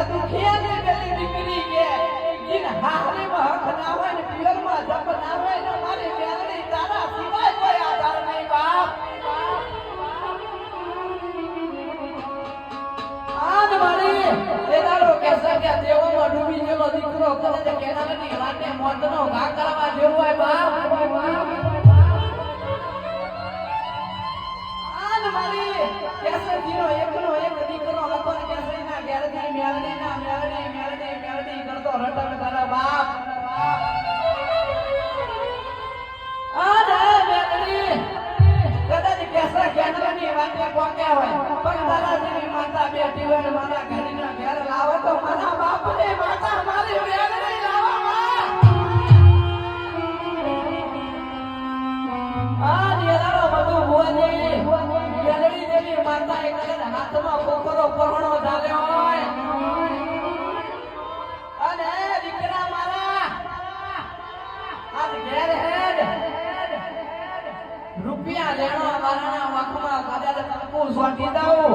પેલા દુખિયા ને પેલી દીકરી કે જીન હારે હક ના હોય ને પિયર માં જપ ના હોય ને મારી મેલડી તારા સિવાય કોઈ આધાર નહીં બાપ આજ મારી એદારો કેસે કે દેવોમાં ડૂબી ગયેલો દીકરો કરે છે કેનાની વાટે મોતનો ઘા કરવા જેવું હોય બાપ આજ મારી કેસે જીરો એકનો એક દીકરો હતો ને કેસે ના ઘેરથી મેલડી કરતો રટક તારા બાપ આજ મેલડી કદાચ કેસે કેનાની વાટે પહોંચ્યા હોય પણ તારા જેવી માતા બેઠી હોય ને મારા ઘરના ઘેર લાવો તો મારા બાપને માતા મારી મેલડી લાવો આ નિરાળો બધું ભુવાની મેલડી દેવી માતા એક હાથમાં પોકરો પહોણો ઝાલ્યો હોય અને દીકરા મારા આજ ઘેર હેડ રૂપિયા લેણો વાળાના વાકમાં કદાચ તરકું સોટી દઉં